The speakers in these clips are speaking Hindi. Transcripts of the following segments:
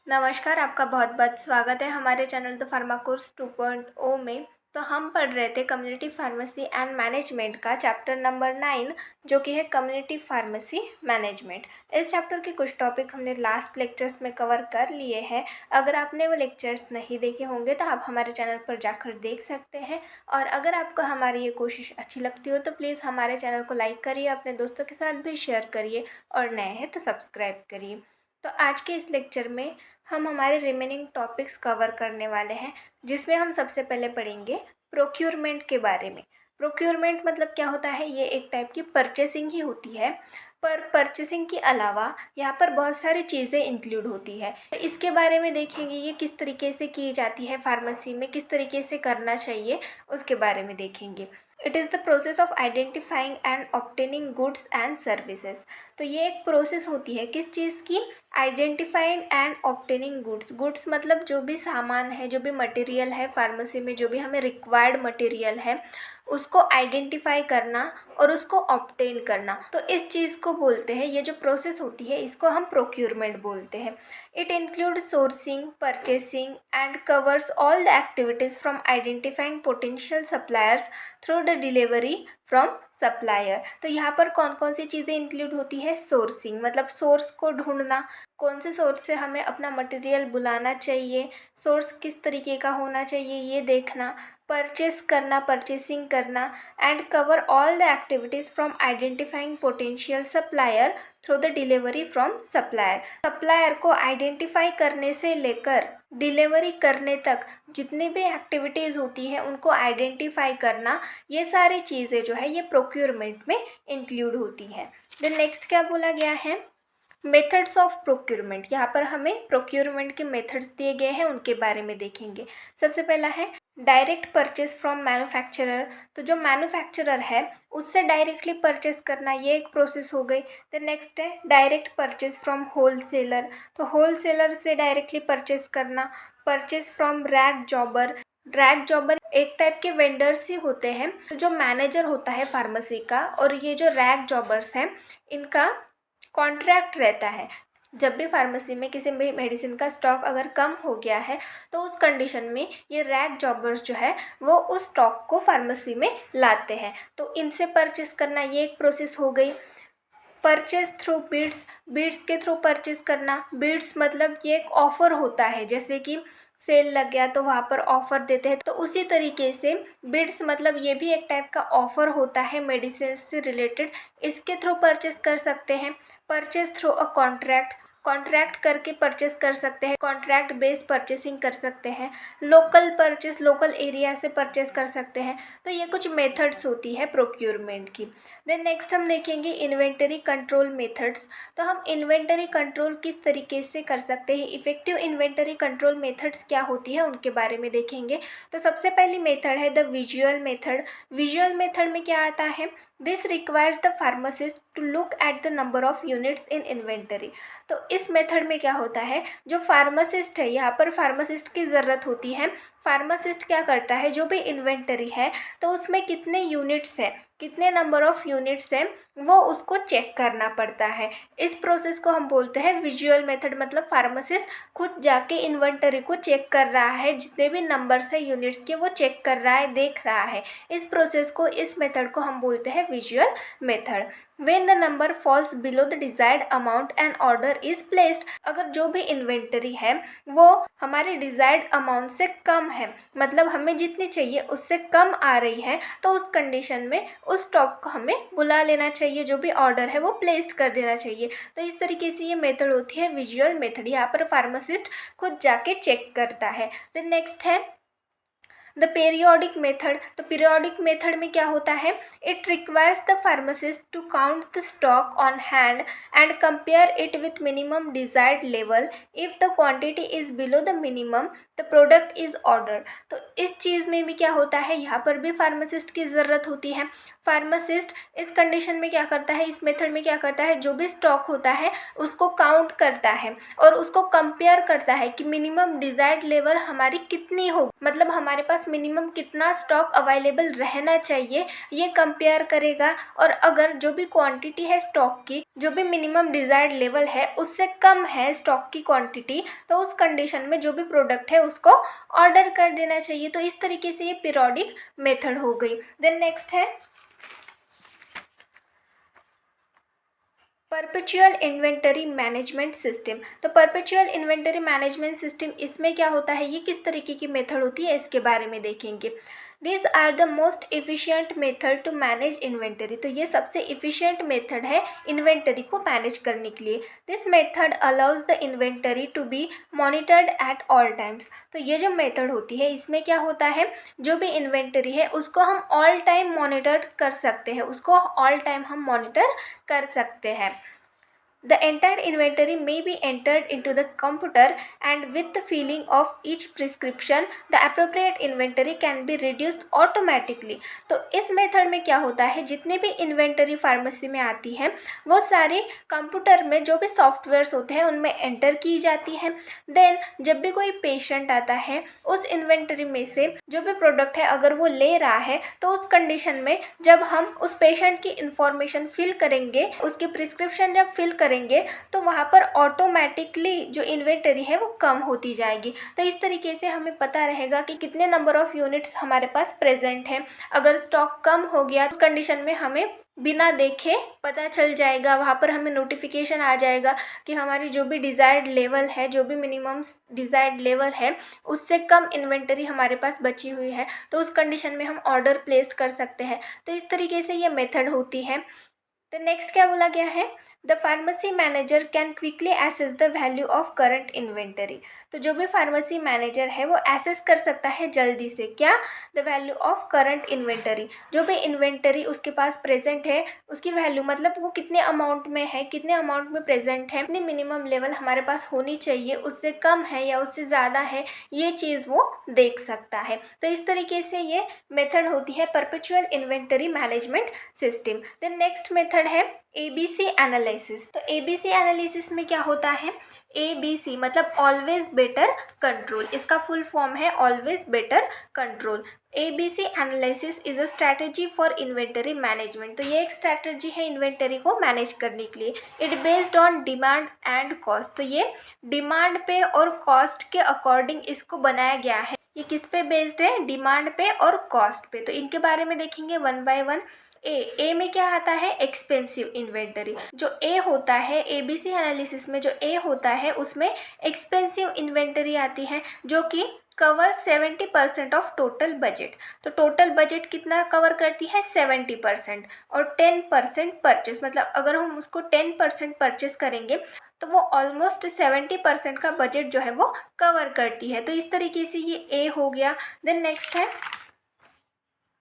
नमस्कार, आपका बहुत-बहुत स्वागत है हमारे चैनल द फार्मा कोर्स 2.0 में। तो हम पढ़ रहे थे कम्युनिटी फार्मेसी एंड मैनेजमेंट का चैप्टर नंबर 9 जो कि है कम्युनिटी फार्मेसी मैनेजमेंट। इस चैप्टर के कुछ टॉपिक हमने लास्ट लेक्चर्स में कवर कर लिए हैं। अगर आपने वो लेक्चर्स नहीं देखे होंगे तो आप हमारे चैनल पर जाकर देख सकते हैं। और अगर आपको हमारी ये कोशिश अच्छी लगती हो तो प्लीज़ हमारे चैनल को लाइक करिए, अपने दोस्तों के साथ भी शेयर करिए और नए हैं तो सब्सक्राइब करिए। तो आज के इस लेक्चर में हम हमारे रिमेनिंग टॉपिक्स कवर करने वाले हैं, जिसमें हम सबसे पहले पढ़ेंगे प्रोक्योरमेंट के बारे में। प्रोक्योरमेंट मतलब क्या होता है? ये एक टाइप की परचेसिंग ही होती है, पर परचेसिंग के अलावा यहाँ पर बहुत सारी चीज़ें इंक्लूड होती है। तो इसके बारे में देखेंगे ये किस तरीके से की जाती है फार्मेसी में, किस तरीके से करना चाहिए उसके बारे में देखेंगे। It is the process of identifying and obtaining goods and services. तो ये एक प्रोसेस होती है किस चीज़ की? Identifying and obtaining goods. Goods मतलब जो भी सामान है, जो भी मटेरियल है फार्मेसी में, जो भी हमें रिक्वायर्ड मटेरियल है उसको आइडेंटिफाई करना और उसको ऑब्टेन करना। तो इस चीज़ को बोलते हैं, ये जो प्रोसेस होती है इसको हम प्रोक्योरमेंट बोलते हैं। It include sourcing, purchasing and covers all the activities from identifying potential suppliers through the delivery from supplier. तो यहाँ पर कौन कौन सी चीज़ें इंक्लूड होती है? सोर्सिंग मतलब सोर्स को ढूंढना, कौन से सोर्स से हमें अपना मटेरियल बुलाना चाहिए, सोर्स किस तरीके का होना चाहिए ये देखना। परचेस करना, परचेसिंग करना and cover all the activities from identifying potential supplier through the delivery from supplier. Supplier को आइडेंटिफाई करने से लेकर डिलीवरी करने तक जितनी भी एक्टिविटीज़ होती है उनको आइडेंटिफाई करना, ये सारी चीज़ें जो है ये प्रोक्योरमेंट में इंक्लूड होती है। देन नेक्स्ट क्या बोला गया है? Methods of procurement. यहाँ पर हमें प्रोक्योरमेंट के मेथड्स दिए गए हैं, उनके बारे में देखेंगे। सबसे पहला है डायरेक्ट परचेस फ्रॉम मैन्युफैक्चरर। तो जो मैन्युफैक्चरर है उससे डायरेक्टली परचेस करना, ये एक प्रोसेस हो गई। तो नेक्स्ट है डायरेक्ट परचेस फ्रॉम होलसेलर। तो होलसेलर से डायरेक्टली परचेस करना। Purchase from rag जॉबर। रैग जॉबर एक टाइप के वेंडर्स ही होते हैं। तो जो मैनेजर होता है फार्मेसी का और ये जो रैग जॉबर्स हैं इनका कॉन्ट्रैक्ट रहता है। जब भी फार्मेसी में किसी भी मेडिसिन का स्टॉक अगर कम हो गया है तो उस कंडीशन में ये रैग जॉबर्स जो है वो उस स्टॉक को फार्मेसी में लाते हैं। तो इनसे परचेस करना ये एक प्रोसेस हो गई। Purchase through bids. बिड्स के थ्रू परचेस करना। बिड्स मतलब ये एक ऑफ़र होता है, जैसे कि सेल लग गया तो वहाँ पर ऑफ़र देते हैं, तो उसी तरीके से बिड्स मतलब ये भी एक टाइप का ऑफ़र होता है मेडिसिन से रिलेटेड, इसके थ्रू परचेस कर सकते हैं। Purchase through a contract. Contract करके परचेस कर सकते हैं, कॉन्ट्रैक्ट बेस्ड परचेसिंग कर सकते हैं। लोकल परचेस, लोकल एरिया से परचेस कर सकते हैं। तो ये कुछ मेथड्स होती है प्रोक्योरमेंट की। देन नेक्स्ट हम देखेंगे इन्वेंटरी कंट्रोल मेथड्स। तो हम इन्वेंटरी कंट्रोल किस तरीके से कर सकते हैं, इफ़ेक्टिव इन्वेंटरी कंट्रोल मेथड्स क्या होती है उनके बारे में देखेंगे। तो सबसे पहली मेथड है the visual method. Visual method में क्या आता है? This requires the pharmacist to look at the number of units in inventory. तो इस मेथड में क्या होता है, जो फार्मासिस्ट है, यहाँ पर फार्मासिस्ट की ज़रूरत होती है। फार्मासिस्ट क्या करता है, जो भी इन्वेंटरी है तो उसमें कितने यूनिट्स है, कितने नंबर ऑफ यूनिट्स हैं, वो उसको चेक करना पड़ता है। इस प्रोसेस को हम बोलते हैं विजुअल मेथड। मतलब फार्मासिस्ट खुद जाके इन्वेंटरी को चेक कर रहा है, जितने भी नंबर्स है यूनिट्स के वो चेक कर रहा है, देख रहा है। इस प्रोसेस को, इस मेथड को हम बोलते हैं visual method. When the number falls below the desired amount an order is placed। अगर जो भी इन्वेंटरी है वो हमारे डिज़ायर्ड अमाउंट से कम है, मतलब हमें जितनी चाहिए उससे कम आ रही है, तो उस कंडीशन में उस स्टॉक को हमें बुला लेना चाहिए, जो भी ऑर्डर है वो प्लेस्ड कर देना चाहिए। तो इस तरीके से ये मेथड होती है विजुअल मेथड। यहाँ पर फार्मासिस्ट खुद जाके चेक करता है। देन नेक्स्ट है द पीरियोडिक मेथड। तो पीरियोडिक मेथड में क्या होता है? It requires the pharmacist to count the stock on hand and compare it with minimum desired level. If the quantity is below the minimum the product is order. तो इस चीज़ में भी क्या होता है, यहाँ पर भी फार्मासिस्ट की ज़रूरत होती है। फार्मासिस्ट इस कंडीशन में क्या करता है, इस मेथड में क्या करता है, जो भी स्टॉक होता है उसको काउंट करता है और उसको कंपेयर करता है कि मिनिमम डिजायर्ड लेवल हमारी कितनी हो, मतलब हमारे पास मिनिमम कितना स्टॉक अवेलेबल रहना चाहिए ये कंपेयर करेगा। और अगर जो भी क्वांटिटी है स्टॉक की, जो भी मिनिमम डिज़ायर्ड लेवल है उससे कम है स्टॉक की क्वांटिटी, तो उस कंडीशन में जो भी प्रोडक्ट है उसको ऑर्डर कर देना चाहिए। तो इस तरीके से ये पीरियोडिक मेथड हो गई। देन नेक्स्ट है परपेचुअल इन्वेंटरी मैनेजमेंट सिस्टम। तो परपेचुअल इन्वेंटरी मैनेजमेंट सिस्टम, इसमें क्या होता है, ये किस तरीके की मेथड होती है इसके बारे में देखेंगे। This are the most efficient method to manage inventory. तो ये सबसे एफिशिएंट मेथड है इन्वेंटरी को मैनेज करने के लिए। This method allows the inventory to be monitored at all times. तो ये जो मेथड होती है इसमें क्या होता है, जो भी इन्वेंटरी है उसको हम ऑल टाइम मॉनिटर कर सकते हैं, उसको ऑल टाइम हम मॉनिटर कर सकते हैं। The entire inventory may be entered into the computer, and with the filling of each prescription, the appropriate inventory can be reduced automatically. तो इस मेथड में क्या होता है, जितने भी इन्वेंटरी फार्मेसी में आती है वो सारे कंप्यूटर में जो भी सॉफ्टवेयर्स होते हैं उनमें एंटर की जाती है। देन जब भी कोई पेशेंट आता है उस इन्वेंटरी में से जो भी प्रोडक्ट है अगर वो ले रहा है तो उस कंडीशन में जब हम उस पेशेंट की इंफॉर्मेशन फिल करेंगे, उसकी प्रिस्क्रिप्शन जब फिल करेंगे तो वहाँ पर ऑटोमेटिकली जो इन्वेंटरी है वो कम होती जाएगी। तो इस तरीके से हमें पता रहेगा कि कितने नंबर ऑफ यूनिट्स हमारे पास प्रेजेंट हैं। अगर स्टॉक कम हो गया उस कंडीशन में हमें बिना देखे पता चल जाएगा, वहाँ पर हमें नोटिफिकेशन आ जाएगा कि हमारी जो भी डिज़ायर्ड लेवल है, जो भी मिनिमम डिज़ायर्ड लेवल है उससे कम इन्वेंटरी हमारे पास बची हुई है, तो उस कंडीशन में हम ऑर्डर प्लेस कर सकते हैं। तो इस तरीके से ये मेथड होती है। तो नेक्स्ट क्या बोला गया है, the pharmacy manager can quickly assess the value of current inventory. तो जो भी फार्मेसी मैनेजर है वो एसेस कर सकता है जल्दी से, क्या, the value of current inventory. जो भी इन्वेंटरी उसके पास प्रेजेंट है उसकी वैल्यू, मतलब वो कितने अमाउंट में है, कितने अमाउंट में प्रेजेंट है, कितनी मिनिमम लेवल हमारे पास होनी चाहिए, उससे कम है या उससे ज़्यादा है, ये चीज़ वो देख सकता है। तो इस तरीके से ये मेथड होती है perpetual inventory management system. Then next method है ABC एनालिसिस। तो ABC एनालिसिस में क्या होता है, ABC मतलब ऑलवेज बेटर कंट्रोल, इसका फुल फॉर्म है always better control. ABC analysis is a strategy for inventory management. तो ये एक स्ट्रैटेजी है इन्वेंटरी को मैनेज करने के लिए। It based on demand and cost. तो ये डिमांड पे और कॉस्ट के अकॉर्डिंग इसको बनाया गया है। ये किस पे बेस्ड है, डिमांड पे और कॉस्ट पे। तो इनके बारे में देखेंगे वन बाय वन। ए में क्या आता है, एक्सपेंसिव इन्वेंटरी। जो ए होता है ABC एनालिसिस में, जो ए होता है उसमें एक्सपेंसिव इन्वेंटरी आती है जो कि कवर 70% ऑफ टोटल बजट। तो टोटल बजट कितना कवर करती है, 70%। और 10% परचेस, मतलब अगर हम उसको 10% परचेस करेंगे तो वो ऑलमोस्ट 70% का बजट जो है वो कवर करती है। तो इस तरीके से ये ए हो गया। देन नेक्स्ट है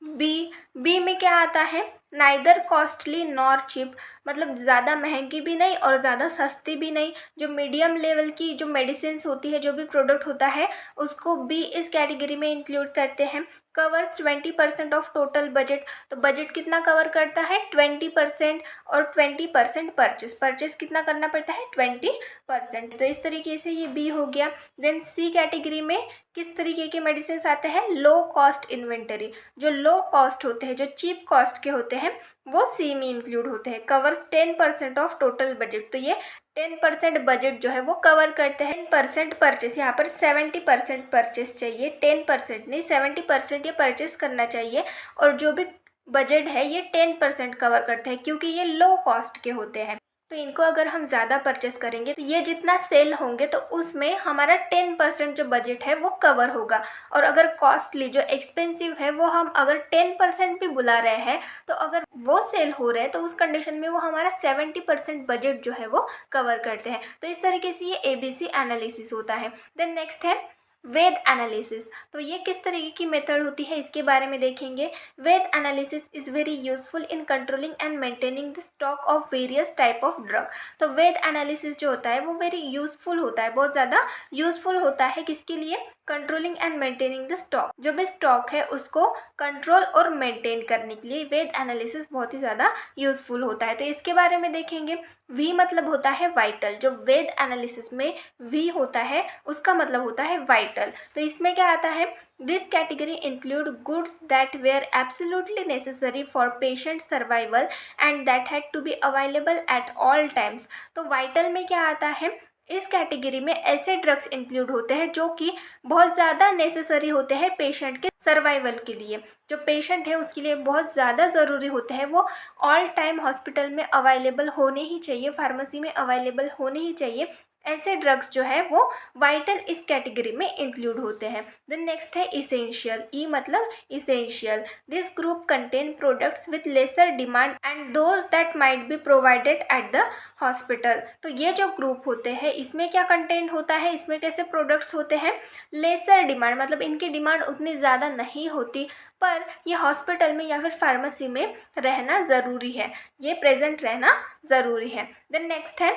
बी में क्या आता है, नाइदर कॉस्टली नॉर चीप, मतलब ज़्यादा महंगी भी नहीं और ज़्यादा सस्ती भी नहीं। जो मीडियम लेवल की जो मेडिसिन होती है, जो भी प्रोडक्ट होता है उसको बी इस कैटेगरी में इंक्लूड करते हैं। Covers 20% of total budget. तो बजट कितना कवर करता है, 20%। और 20% परचेस कितना करना पड़ता है, 20%। तो इस तरीके से ये बी हो गया। देन सी कैटेगरी में किस तरीके के मेडिसिन आते हैं, लो कॉस्ट इन्वेंटरी। जो लो कॉस्ट होते हैं, जो चीप कॉस्ट के होते हैं वो सी में इंक्लूड होते हैं। Covers 10% of total budget. तो ये 10% बजट जो है वो कवर करते हैं। 10% परचेस, यहाँ पर 70% परचेस चाहिए, 10% नहीं, 70% ये परचेस करना चाहिए। और जो भी बजट है ये 10% कवर करते हैं क्योंकि ये लो कॉस्ट के होते हैं। तो इनको अगर हम ज़्यादा परचेस करेंगे तो ये जितना सेल होंगे तो उसमें हमारा 10% जो बजट है वो कवर होगा। और अगर कॉस्टली जो एक्सपेंसिव है वो हम अगर 10% भी बुला रहे हैं तो अगर वो सेल हो रहे हैं तो उस कंडीशन में वो हमारा 70% बजट जो है वो कवर करते हैं। तो इस तरीके से ये ABC एनालिसिस होता है। देन नेक्स्ट है वेद एनालिसिस। तो ये किस तरीके की मेथड होती है इसके बारे में देखेंगे। VED analysis is very useful in controlling and maintaining the stock of various type of drug. तो वेद एनालिसिस जो होता है वो वेरी यूजफुल होता है, बहुत ज़्यादा यूजफुल होता है। किसके लिए, controlling and maintaining the stock. जो भी स्टॉक है उसको कंट्रोल और मेंटेन करने के लिए वेद एनालिसिस बहुत ही ज़्यादा यूजफुल होता है। तो इसके बारे में देखेंगे। वी मतलब होता है वाइटल। जो वेद एनालिसिस में वी होता है उसका मतलब होता है वाइटल। वाइटल। तो इसमें क्या आता है, this category include goods that were absolutely necessary for patient survival and that had to be available at all times. तो वाइटल में क्या आता है, इस कैटेगरी में ऐसे ड्रग्स इंक्लूड होते हैं जो कि बहुत ज़्यादा नेसेसरी होते हैं पेशेंट के सर्वाइवल के लिए। जो पेशेंट है उसके लिए बहुत ज़्यादा ज़रूरी होते हैं, वो ऑल टाइम हॉस्पिटल में अवेलेबल होने ही चाहिए, फार्मेसी में अवेलेबल होने ही चाहिए। ऐसे ड्रग्स जो है वो वाइटल इस कैटेगरी में इंक्लूड होते हैं। देन नेक्स्ट है इसेंशियल, ई मतलब essential. This group contain products with lesser demand and those that might be provided at the hospital. तो ये जो ग्रुप होते हैं इसमें क्या कंटेंट होता है, इसमें कैसे प्रोडक्ट्स होते हैं, लेसर डिमांड मतलब इनकी डिमांड उतनी ज़्यादा नहीं होती, पर ये हॉस्पिटल में या फिर फार्मेसी में रहना ज़रूरी है, ये प्रेजेंट रहना ज़रूरी है। देन नेक्स्ट है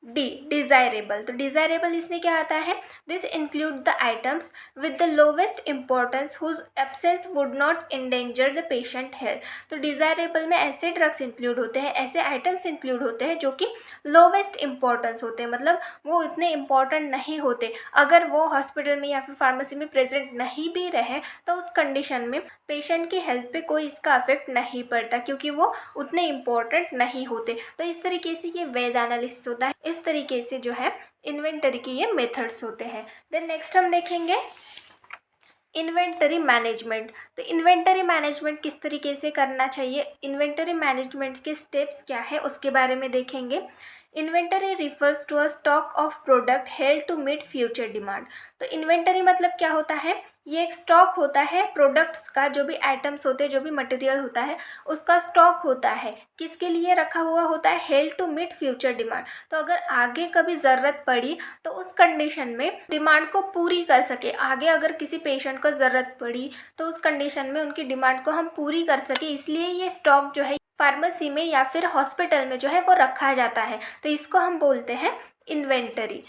डी डिज़ायरेबल। तो डिज़ायरेबल इसमें क्या आता है, this include the items with the lowest importance whose absence would not endanger the patient health. तो डिज़ायरेबल में ऐसे ड्रग्स इंक्लूड होते हैं, ऐसे आइटम्स इंक्लूड होते हैं जो कि लोवेस्ट इम्पोर्टेंस होते हैं, मतलब वो इतने इम्पोर्टेंट नहीं होते। अगर वो हॉस्पिटल में या फिर फार्मेसी में प्रेजेंट नहीं भी रहे तो उस कंडीशन में पेशेंट की हेल्थ पे कोई इसका अफेक्ट नहीं पड़ता, क्योंकि वो उतने इम्पोर्टेंट नहीं होते। तो इस तरीके से ये वेद एनालिसिस होता है, इस तरीके से जो है इन्वेंटरी के ये मेथड्स होते हैं। देन नेक्स्ट हम देखेंगे इन्वेंटरी मैनेजमेंट। तो इन्वेंटरी मैनेजमेंट किस तरीके से करना चाहिए, इन्वेंटरी मैनेजमेंट के स्टेप्स क्या है उसके बारे में देखेंगे। Inventory refers to a stock of product held to meet future demand. तो इन्वेंटरी मतलब क्या होता है, ये एक स्टॉक होता है प्रोडक्ट्स का, जो भी आइटम्स होते हैं, जो भी मटेरियल होता है उसका स्टॉक होता है, किसके लिए रखा हुआ होता है, held to meet future demand. तो अगर आगे कभी ज़रूरत पड़ी तो उस कंडीशन में डिमांड को पूरी कर सके, आगे अगर किसी पेशेंट को ज़रूरत पड़ी तो उस कंडीशन में उनकी डिमांड को हम पूरी कर सके, इसलिए ये स्टॉक जो है फार्मेसी में या फिर हॉस्पिटल में जो है वो रखा जाता है। तो इसको हम बोलते हैं inventory.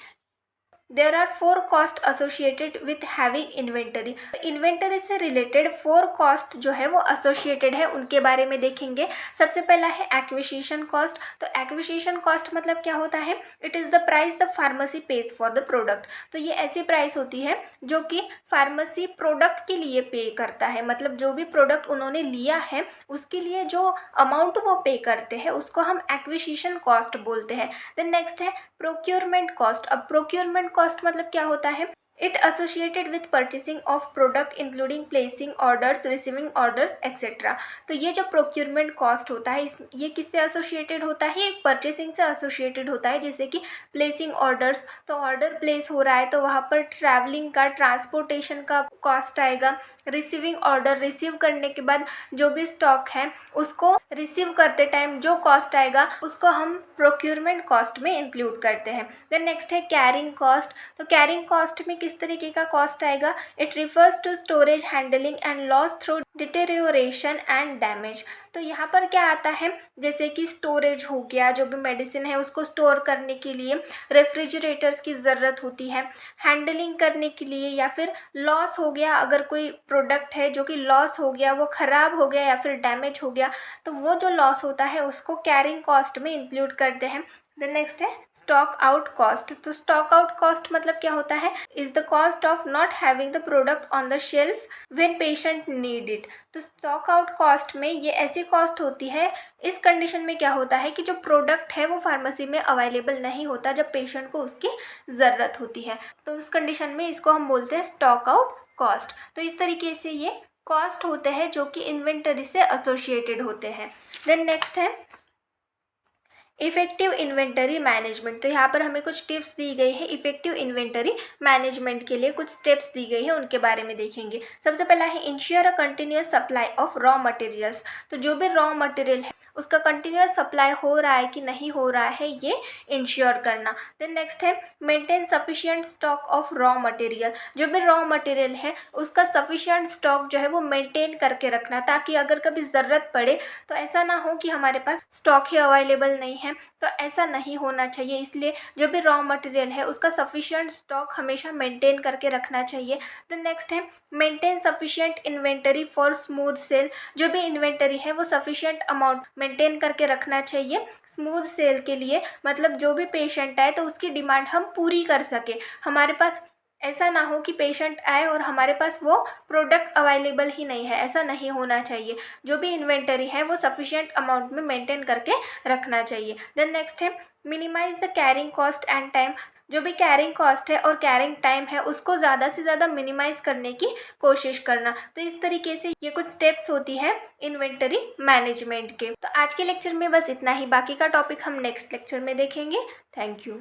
There are 4 cost associated with having inventory. Inventory से रिलेटेड 4 कॉस्ट जो है वो एसोसिएटेड है, उनके बारे में देखेंगे। सबसे पहला है एक्विजिशन कॉस्ट। तो एक्विजिशन कॉस्ट मतलब क्या होता है, it is the price the pharmacy page for the product. तो ये ऐसी प्राइस होती है जो कि फार्मेसी प्रोडक्ट के लिए पे करता है, मतलब जो भी प्रोडक्ट उन्होंने लिया है उसके लिए जो अमाउंट वो पे करते हैं उसको हम एक्विजिशन कॉस्ट बोलते हैं। देन नेक्स्ट है प्रोक्योरमेंट कॉस्ट। अब प्रोक्योरमेंट कॉस्ट मतलब क्या होता है, it associated with purchasing of product including placing orders, receiving orders etcetera. तो ये जो प्रोक्योरमेंट कॉस्ट होता है ये किससे एसोसिएटेड होता है, ये परचेसिंग से एसोसिएटेड होता है। जैसे कि प्लेसिंग ऑर्डर्स, तो ऑर्डर प्लेस हो रहा है तो वहाँ पर ट्रैवलिंग का, ट्रांसपोर्टेशन का कॉस्ट आएगा। रिसीविंग ऑर्डर, रिसीव करने के बाद जो भी स्टॉक है उसको रिसीव करते टाइम जो कॉस्ट आएगा उसको हम प्रोक्योरमेंट कॉस्ट में इंक्लूड करते हैं। देन नेक्स्ट है कैरिंग कॉस्ट। तो कैरिंग कॉस्ट में किस तरीके का कॉस्ट आएगा, it refers to storage, handling and loss through deterioration and damage. तो यहाँ पर क्या आता है, जैसे कि स्टोरेज हो गया, जो भी मेडिसिन है उसको स्टोर करने के लिए रेफ्रिजरेटर्स की ज़रूरत होती है, हैंडलिंग करने के लिए, या फिर लॉस हो गया, अगर कोई प्रोडक्ट है जो कि लॉस हो गया, वो ख़राब हो गया या फिर डैमेज हो गया, तो वो जो लॉस होता है उसको कैरिंग कॉस्ट में इंक्लूड करते हैं। देन नेक्स्ट है स्टॉक आउट कॉस्ट। तो स्टॉक आउट कॉस्ट मतलब क्या होता है, is the cost of not having the product on the shelf when patient need it. तो स्टॉक आउट कॉस्ट में ये ऐसी कॉस्ट होती है, इस कंडीशन में क्या होता है कि जो प्रोडक्ट है वो फार्मेसी में अवेलेबल नहीं होता जब पेशेंट को उसकी ज़रूरत होती है, तो उस कंडीशन में इसको हम बोलते हैं स्टॉक आउट कॉस्ट। तो इस तरीके से ये कॉस्ट होते हैं जो कि इन्वेंटरी से एसोसिएटेड होते हैं। देन नेक्स्ट है इफेक्टिव इन्वेंटरी मैनेजमेंट। तो यहाँ पर हमें कुछ टिप्स दी गई है इफेक्टिव इन्वेंटरी मैनेजमेंट के लिए, कुछ स्टेप्स दी गई है, उनके बारे में देखेंगे। सबसे पहला है ensure a continuous supply of raw materials. तो जो भी रॉ मटेरियल है उसका कंटिन्यूअस सप्लाई हो रहा है कि नहीं हो रहा है ये इंश्योर करना। देन नेक्स्ट है maintain sufficient stock of raw material. जो भी रॉ मटेरियल है उसका सफिशिएंट स्टॉक जो है वो मेंटेन करके रखना, ताकि अगर कभी ज़रूरत पड़े तो ऐसा ना हो कि हमारे पास स्टॉक ही अवेलेबल नहीं है, तो ऐसा नहीं होना चाहिए। इसलिए जो भी रॉ मटेरियल है उसका सफिशिएंट स्टॉक हमेशा मेंटेन करके रखना चाहिए। देन नेक्स्ट है maintain sufficient inventory for smooth sale. जो भी इन्वेंटरी है वो सफिशिएंट अमाउंट मेंटेन करके रखना चाहिए स्मूथ सेल के लिए, मतलब जो भी पेशेंट आए तो उसकी डिमांड हम पूरी कर सके। हमारे पास ऐसा ना हो कि पेशेंट आए और हमारे पास वो प्रोडक्ट अवेलेबल ही नहीं है, ऐसा नहीं होना चाहिए। जो भी इन्वेंटरी है वो सफिशिएंट अमाउंट में मेंटेन करके रखना चाहिए। देन नेक्स्ट है minimise the carrying cost and time. जो भी कैरिंग कॉस्ट है और कैरिंग टाइम है उसको ज़्यादा से ज़्यादा मिनिमाइज करने की कोशिश करना। तो इस तरीके से ये कुछ स्टेप्स होती है इन्वेंटरी मैनेजमेंट के। तो आज के लेक्चर में बस इतना ही, बाकी का टॉपिक हम नेक्स्ट लेक्चर में देखेंगे। Thank you.